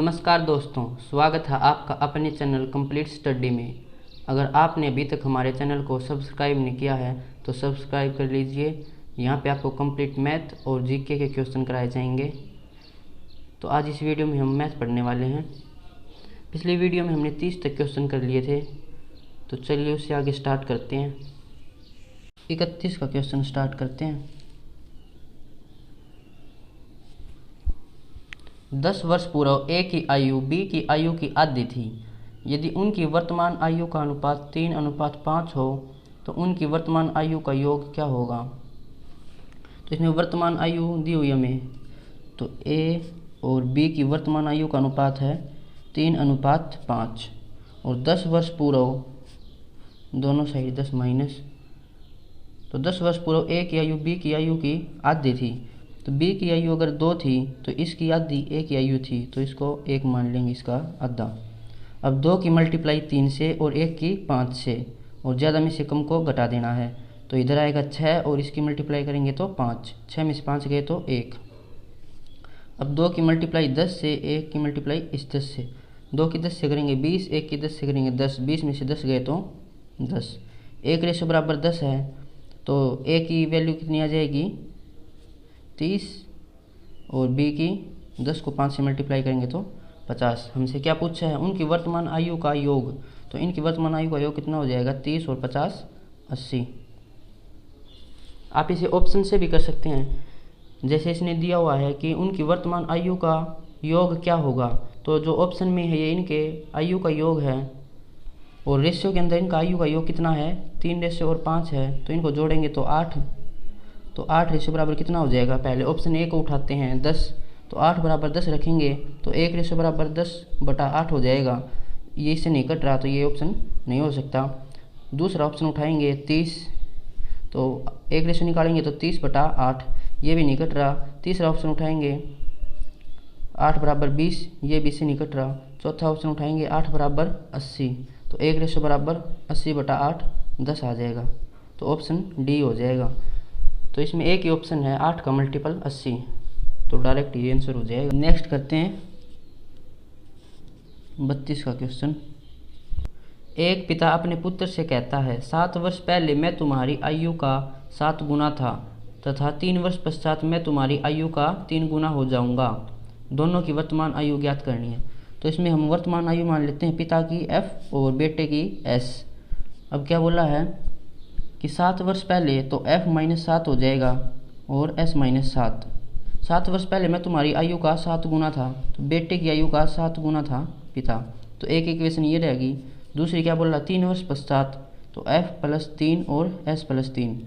नमस्कार दोस्तों, स्वागत है आपका अपने चैनल कंप्लीट स्टडी में। अगर आपने अभी तक हमारे चैनल को सब्सक्राइब नहीं किया है तो सब्सक्राइब कर लीजिए। यहाँ पे आपको कंप्लीट मैथ और जीके के क्वेश्चन कराए जाएंगे। तो आज इस वीडियो में हम मैथ पढ़ने वाले हैं। पिछली वीडियो में हमने 30 तक क्वेश्चन कर लिए थे, तो चलिए उससे आगे स्टार्ट करते हैं। 31 का क्वेश्चन स्टार्ट करते हैं। 10 वर्ष पूर्व ए की आयु बी की आयु की आधी थी। यदि उनकी वर्तमान आयु का अनुपात 3:5 हो तो उनकी वर्तमान आयु का योग क्या होगा। तो इसमें वर्तमान आयु दी हुई हमें, तो ए और बी की वर्तमान आयु का अनुपात है 3:5 और 10 वर्ष पूर्व, दोनों साइड 10 माइनस, तो 10 वर्ष पूर्व ए की आयु बी की आयु की आधी थी। तो बी की आयु अगर 2 थी तो इसकी आधी ए की आयु थी, तो इसको 1 मान लेंगे, इसका आधा। अब 2 की मल्टीप्लाई 3 से और 1 की 5 से, और ज़्यादा में से कम को घटा देना है। तो इधर आएगा 6 और इसकी मल्टीप्लाई करेंगे तो 5, 6 में से 5 गए तो 1। अब 2 की मल्टीप्लाई 10 से, 1 की मल्टीप्लाई इस 10 से, 2 की 10 से करेंगे 20, 1 की 10 से करेंगे 10, 20 में से 10 गए तो 10। 1 बराबर 10 है, तो ए की वैल्यू कितनी आ जाएगी 30, और बी की 10 को 5 से मल्टीप्लाई करेंगे तो 50। हमसे क्या पूछा है, उनकी वर्तमान आयु का योग। तो इनकी वर्तमान आयु का योग कितना हो जाएगा, 30 और 50 80। आप इसे ऑप्शन से भी कर सकते हैं, जैसे इसने दिया हुआ है कि उनकी वर्तमान आयु का योग क्या होगा। तो जो ऑप्शन में है ये इनके आयु का योग है, और रेशियो के अंदर इनका आयु का योग कितना है 3:5 है, तो इनको जोड़ेंगे तो 8। तो 8 रेशियो बराबर कितना हो जाएगा, पहले ऑप्शन ए को उठाते हैं 10, तो 8 बराबर 10 रखेंगे तो 1 रेशियो बराबर 10/8 हो जाएगा। ये इससे नहीं कट रहा तो ये ऑप्शन नहीं हो सकता। दूसरा ऑप्शन उठाएंगे 30, तो 1 रेशियो निकालेंगे तो 30/8, ये भी नहीं कट रहा। तीसरा ऑप्शन उठाएंगे 8 बराबर 20, ये भी इससे नहीं कट रहा। चौथा ऑप्शन उठाएंगे 8 बराबर 80, तो 1 रेशियो बराबर 80/8 10 आ जाएगा, तो ऑप्शन डी हो जाएगा। तो इसमें एक ही ऑप्शन है 8 का मल्टीपल 80, तो डायरेक्ट ये आंसर हो जाएगा। नेक्स्ट करते हैं 32 का क्वेश्चन। एक पिता अपने पुत्र से कहता है, 7 वर्ष पहले मैं तुम्हारी आयु का 7 गुना था तथा 3 वर्ष पश्चात मैं तुम्हारी आयु का 3 गुना हो जाऊंगा। दोनों की वर्तमान आयु ज्ञात करनी है। तो इसमें हम वर्तमान आयु मान लेते हैं पिता की F और बेटे की S। अब क्या बोला है कि 7 वर्ष पहले, तो F-7 हो जाएगा और S-7। 7 वर्ष पहले मैं तुम्हारी आयु का 7 गुना था, तो बेटे की आयु का 7 गुना था पिता, तो एक इक्वेशन ये रहेगी। दूसरी क्या बोल रहा 3 वर्ष पश्चात, तो F+3 और S+3।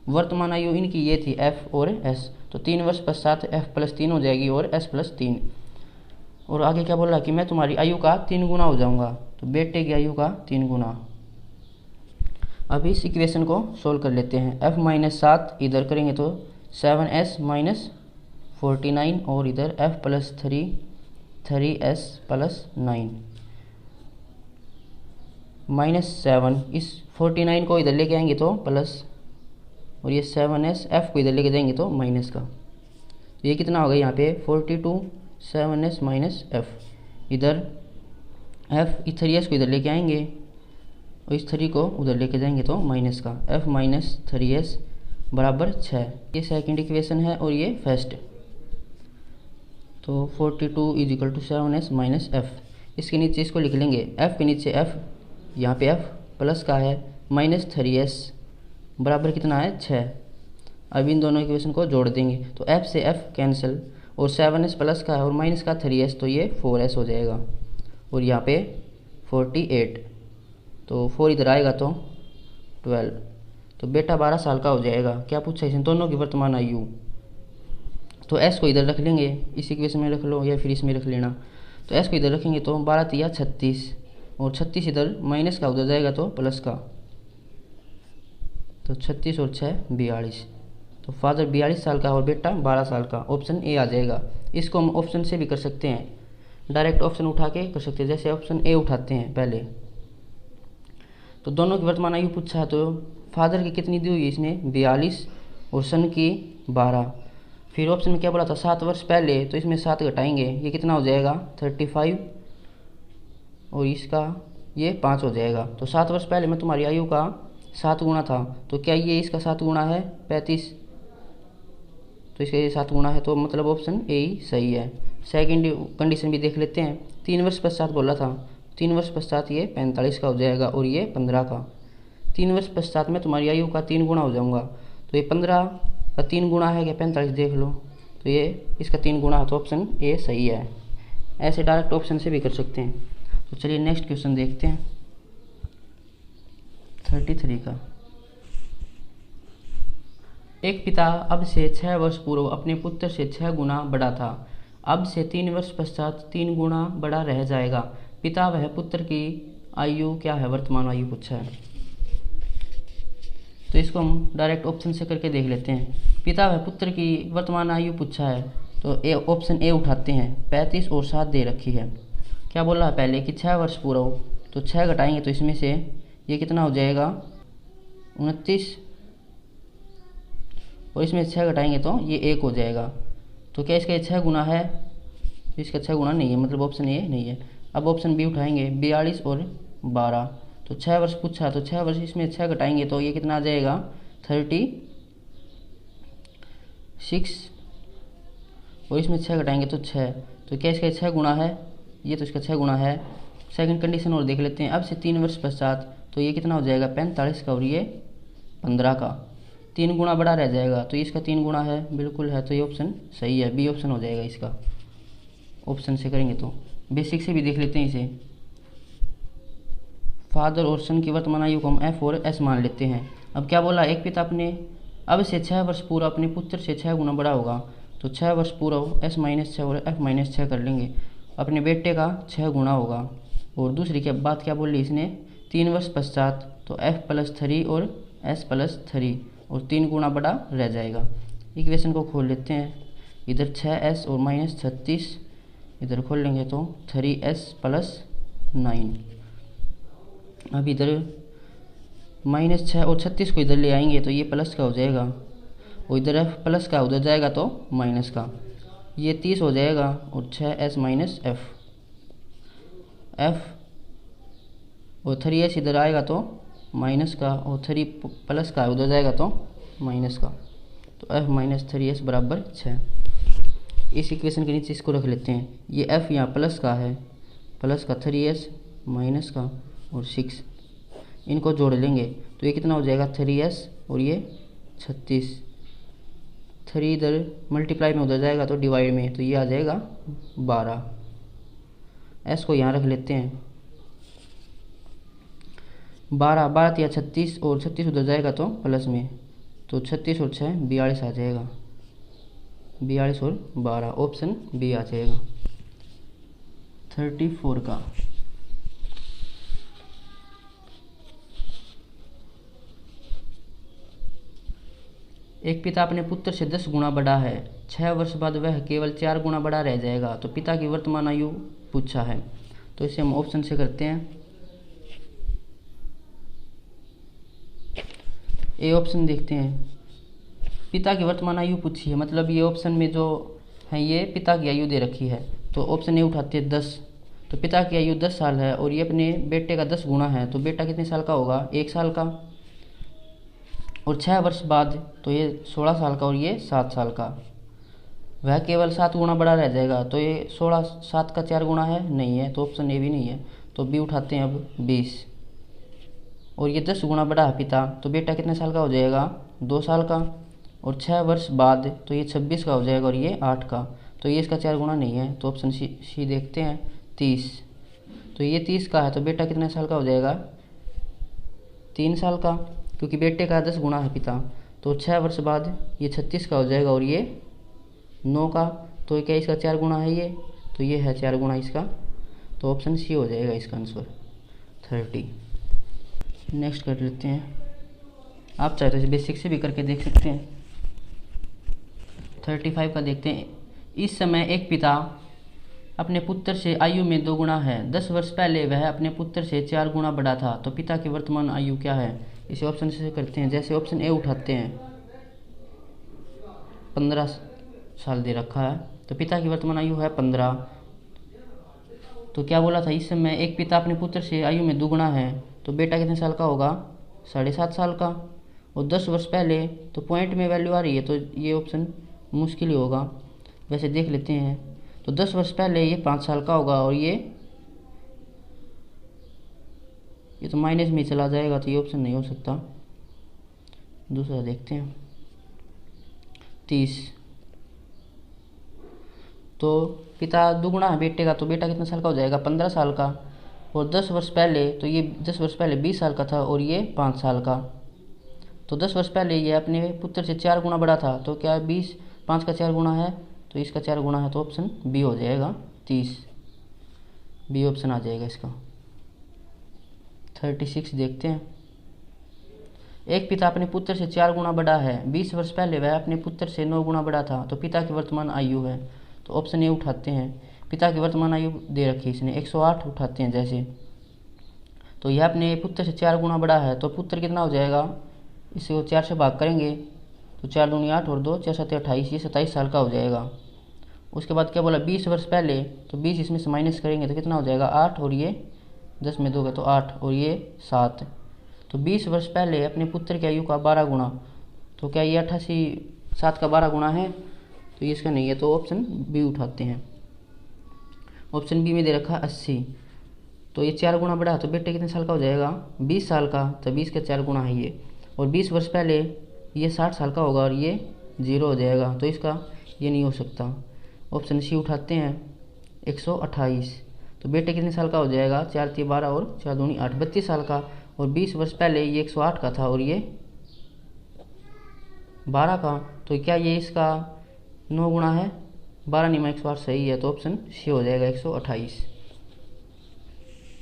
वर्तमान आयु इनकी ये थी F और S, तो 3 वर्ष पश्चात F+3 हो जाएगी और S+3। और आगे क्या बोल रहा कि मैं तुम्हारी आयु का 3 गुना हो जाऊंगा, तो बेटे की आयु का 3 गुना। अब इस इक्वेशन को सोल्व कर लेते हैं। F-7 इधर करेंगे तो 7S-49, और इधर F+3 3S+9 -7। इस 49 को इधर लेके आएंगे तो प्लस, और ये 7S F को इधर लेके जाएंगे तो माइनस का, तो ये कितना होगा यहाँ पे 42 7S - F। इधर F 3S को इधर लेके आएंगे और इस 3 को उधर लेके जाएंगे तो माइनस का, F-3S बराबर 6। ये सेकंड इक्वेशन है और ये फर्स्ट। तो 42 = 7S - F। इसके नीचे इसको लिख लेंगे, F के नीचे F, यहाँ पे F प्लस का है, -3S बराबर कितना है 6। अब इन दोनों इक्वेशन को जोड़ देंगे तो F से F कैंसिल, और 7S प्लस का है और माइनस का 3S, तो ये 4S हो जाएगा। और यहाँ पे 48, तो 4 इधर आएगा तो 12, तो बेटा 12 साल का हो जाएगा। क्या पूछा इसने, दोनों की वर्तमान आयु। तो S को इधर रख लेंगे, इस इक्वेशन में रख लो या फिर इसमें रख लेना। तो S को इधर रखेंगे तो 12 × 36, और 36 इधर माइनस का उधर जाएगा तो प्लस का, तो 36 और 6 42। तो फादर 42 साल का और बेटा 12 साल का, ऑप्शन ए आ जाएगा। इसको हम ऑप्शन से भी कर सकते हैं, डायरेक्ट ऑप्शन उठा के कर सकते हैं, जैसे ऑप्शन ए उठाते हैं पहले। तो दोनों की वर्तमान आयु पूछा है, तो फादर की कितनी दी हुई है इसने 42 और सन की 12। फिर ऑप्शन में क्या बोला था 7 वर्ष पहले, तो इसमें 7 घटाएंगे, ये कितना हो जाएगा 35, और इसका ये 5 हो जाएगा। तो 7 वर्ष पहले में तुम्हारी आयु का 7 गुना था, तो क्या ये इसका 7 गुना है 35, तो इसका ये 7 गुना है, तो मतलब ऑप्शन ए ही सही है। सेकंड कंडीशन भी देख लेते हैं। 3 वर्ष पश्चात बोला था, 3 वर्ष पश्चात ये 45 का हो जाएगा और ये 15 का। 3 वर्ष पश्चात में तुम्हारी आयु का 3 गुना हो जाऊंगा, तो ये 15 का 3 गुना है क्या 45, देख लो, तो ये इसका 3 गुना है, तो ऑप्शन ए सही है। ऐसे डायरेक्ट ऑप्शन से भी कर सकते हैं। तो चलिए नेक्स्ट क्वेश्चन देखते हैं 33 का। एक पिता अब से 6 वर्ष पूर्व अपने पुत्र से 6 गुना बड़ा था, अब से 3 वर्ष पश्चात 3 गुना बड़ा रह जाएगा। पिता वह पुत्र की आयु क्या है, वर्तमान आयु पूछा है। तो इसको हम डायरेक्ट ऑप्शन से करके देख लेते हैं। पिता वह पुत्र की वर्तमान आयु पूछा है, तो ऑप्शन ए उठाते हैं। 35 और 7 दे रखी है। क्या बोल रहा है पहले कि 6 वर्ष पूर्व, तो 6 घटाएंगे तो इसमें से ये कितना हो जाएगा 29, और इसमें 6 घटाएंगे तो ये 1 हो जाएगा। तो क्या इसका 6 गुना है, इसका 6 गुना नहीं है, मतलब ऑप्शन ए नहीं है। अब ऑप्शन बी उठाएंगे 42 और 12, तो 6 वर्ष पूछा, तो 6 वर्ष इसमें 6 घटाएंगे तो ये कितना आ जाएगा 36, और इसमें 6 घटाएंगे तो 6, तो क्या इसका 6 गुना है, ये तो इसका 6 गुना है। सेकंड कंडीशन और देख लेते हैं। अब से 3 वर्ष पश्चात, तो ये कितना हो जाएगा 45 का और ये 15 का, 3 गुना बड़ा रह जाएगा, तो इसका 3 गुना है, बिल्कुल है, तो ये ऑप्शन सही है, बी ऑप्शन हो जाएगा इसका। ऑप्शन से करेंगे तो बेसिक से भी देख लेते हैं इसे। फादर और सन की वर्तमान आयु को हम एफ और एस मान लेते हैं। अब क्या बोला, एक पिता अपने अब से 6 वर्ष पूर्व अपने पुत्र से 6 गुना बड़ा होगा, तो 6 वर्ष पूर्व एस माइनस 6 और एफ माइनस 6 कर लेंगे, अपने बेटे का 6 गुना होगा। और दूसरी क्या बात क्या बोल ली इसने, 3 वर्ष पश्चात, तो एफ प्लस 3 और एस प्लस 3, और 3 गुना बड़ा रह जाएगा। इक्वेशन को खोल लेते हैं, इधर 6s और माइनस 36, इधर खोल लेंगे तो 3s प्लस 9। अब इधर माइनस 6 और 36 को इधर ले आएंगे तो ये प्लस का हो जाएगा, और इधर एफ प्लस का उधर जाएगा तो माइनस का, ये 30 हो जाएगा, और 6s माइनस एफ, और 3s इधर आएगा तो माइनस का, और 3 प्लस का उधर जाएगा तो माइनस का, तो f माइनस 3s बराबर 6। इस इक्वेशन के नीचे इसको रख लेते हैं। ये f यहाँ प्लस का है, प्लस का 3s माइनस का और 6, इनको जोड़ लेंगे तो ये कितना हो जाएगा 3s और ये 36, 3 इधर मल्टीप्लाई में उधर जाएगा तो डिवाइड में, तो ये आ जाएगा 12। s को यहाँ रख लेते हैं, 12 या 36, और 36 उधर जाएगा तो प्लस में, तो 36 और 6 42 आ जाएगा, 42 और 12, ऑप्शन बी आ जाएगा। 34 का, एक पिता अपने पुत्र से 10 गुना बड़ा है, 6 वर्ष बाद वह केवल 4 गुना बड़ा रह जाएगा, तो पिता की वर्तमान आयु पूछा है। तो इसे हम ऑप्शन से करते हैं। ए ऑप्शन देखते हैं, पिता की वर्तमान आयु पूछी है, मतलब ये ऑप्शन में जो है ये पिता की आयु दे रखी है, तो ऑप्शन ए उठाते हैं 10, तो पिता की आयु 10 साल है और ये अपने बेटे का 10 गुना है, तो बेटा कितने साल का होगा 1 साल का, और 6 वर्ष बाद तो ये 16 साल का और ये 7 साल का, वह केवल 7 गुना बड़ा रह जाएगा, तो ये 16 7 का 4 गुना है, नहीं है, तो ऑप्शन ए भी नहीं है, तो बी उठाते हैं अब 20, और ये 10 गुना बड़ा है पिता, तो बेटा कितने साल का हो जाएगा 2 साल का, और 6 वर्ष बाद तो ये 26 का हो जाएगा और ये 8 का, तो ये इसका 4 गुना नहीं है, तो ऑप्शन सी देखते हैं 30, तो ये 30 का है, तो बेटा कितने साल का हो जाएगा 3 साल का, क्योंकि बेटे का 10 गुना है पिता, तो 6 वर्ष बाद ये 36 का हो जाएगा और ये 9 का, तो क्या इसका 4 गुना है ये, तो ये है 4 गुना इसका, तो ऑप्शन सी हो जाएगा इसका आंसर 30। नेक्स्ट कर लेते हैं, आप चाहे तो इसे बेसिक से भी करके देख सकते हैं। 35 का देखते हैं। इस समय एक पिता अपने पुत्र से आयु में 2 गुना है, 10 वर्ष पहले वह अपने पुत्र से 4 गुना बड़ा था, तो पिता की वर्तमान आयु क्या है। इसे ऑप्शन से करते हैं, जैसे ऑप्शन ए उठाते हैं साल दे रखा है। तो पिता की वर्तमान आयु है 15। तो क्या बोला था, इस समय एक पिता अपने पुत्र से आयु में दुगुना है, तो बेटा कितने साल का होगा, 7.5 साल का। और 10 वर्ष पहले, तो पॉइंट में वैल्यू आ रही है तो ये ऑप्शन मुश्किल ही होगा, वैसे देख लेते हैं। तो 10 वर्ष पहले ये 5 साल का होगा, और ये तो माइनस में चला जाएगा, तो ये ऑप्शन नहीं हो सकता। दूसरा देखते हैं, 30। तो पिता दुगुना है बेटे का, तो बेटा कितने साल का हो जाएगा, 15 साल का। और 10 वर्ष पहले, तो ये 10 वर्ष पहले 20 साल का था, और ये 5 साल का। तो 10 वर्ष पहले ये अपने पुत्र से 4 गुना बड़ा था, तो क्या 20 5 का 4 गुना है, तो इसका 4 गुना है, तो ऑप्शन बी हो जाएगा 30। बी ऑप्शन आ जाएगा इसका। 36 देखते हैं, एक पिता अपने पुत्र से 4 गुना बड़ा है, 20 वर्ष पहले वह अपने पुत्र से 9 गुना बड़ा था, तो पिता की वर्तमान आयु है। तो ऑप्शन ए उठाते हैं, पिता की वर्तमान आयु दे रखी है इसने 108 उठाते हैं जैसे। तो यह अपने पुत्र से 4 गुना बड़ा है, तो पुत्र कितना हो जाएगा, इसे 4 से भाग करेंगे तो 4 दूनी 8 और 2 4 7 28, ये 27 साल का हो जाएगा। उसके बाद क्या बोला, 20 वर्ष पहले, तो 20 इसमें से माइनस करेंगे तो कितना हो जाएगा 8, और ये 10 में 2 गए तो 8, और ये 7। तो 20 वर्ष पहले अपने पुत्र की आयु का 12 गुना, तो क्या ये 88 7 का 12 गुना है, तो ये इसका नहीं है, तो ऑप्शन बी उठाते हैं। ऑप्शन बी में दे रखा 80। तो ये 4 गुना बड़ा है, तो बेटे कितने साल का हो जाएगा, 20 साल का, तो 20 का 4 गुना है ये। और 20 वर्ष पहले ये 60 साल का होगा, और ये 0 हो जाएगा, तो इसका ये नहीं हो सकता। ऑप्शन सी उठाते हैं 128। तो बेटे कितने साल का हो जाएगा, 4 3 12 और 4 दूनी 8, 32 साल का। और 20 वर्ष पहले ये 108 का था, और ये 12 का, तो क्या ये इसका 9 गुना है, 12 नहीं 108 सही है, तो ऑप्शन सी हो जाएगा 128।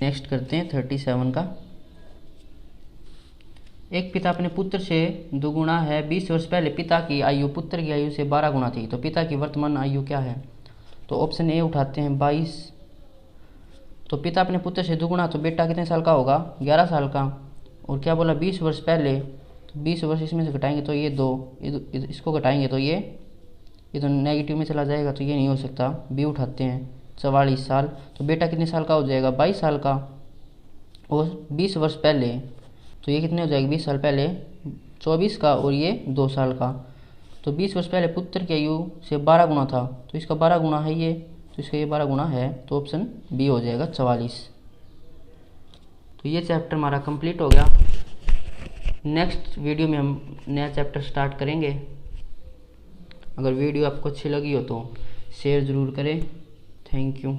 नेक्स्ट करते हैं 37 का, एक पिता अपने पुत्र से दुगुना है, 20 वर्ष पहले पिता की आयु पुत्र की आयु से 12 गुना थी, तो पिता की वर्तमान आयु क्या है। तो ऑप्शन ए उठाते हैं 22। तो पिता अपने पुत्र से दुगुना, तो बेटा कितने साल का होगा, 11 साल का। और क्या बोला, 20 वर्ष पहले, तो 20 वर्ष इसमें से घटाएंगे तो ये 2, इसको घटाएंगे तो ये तो नेगेटिव में चला जाएगा, तो ये नहीं हो सकता। बी उठाते हैं 44 साल। तो बेटा कितने साल का हो जाएगा, 22 साल का। और 20 वर्ष पहले, तो ये कितने हो जाएगा, 20 साल पहले 24 का, और ये 2 साल का। तो 20 वर्ष पहले पुत्र की आयु से 12 गुना था, तो इसका 12 गुना है ये, तो इसका ये 12 गुना है, तो ऑप्शन बी हो जाएगा 44। तो ये चैप्टर हमारा कंप्लीट हो गया। नेक्स्ट वीडियो में हम नया चैप्टर स्टार्ट करेंगे। अगर वीडियो आपको अच्छी लगी हो तो शेयर ज़रूर करें। Thank you.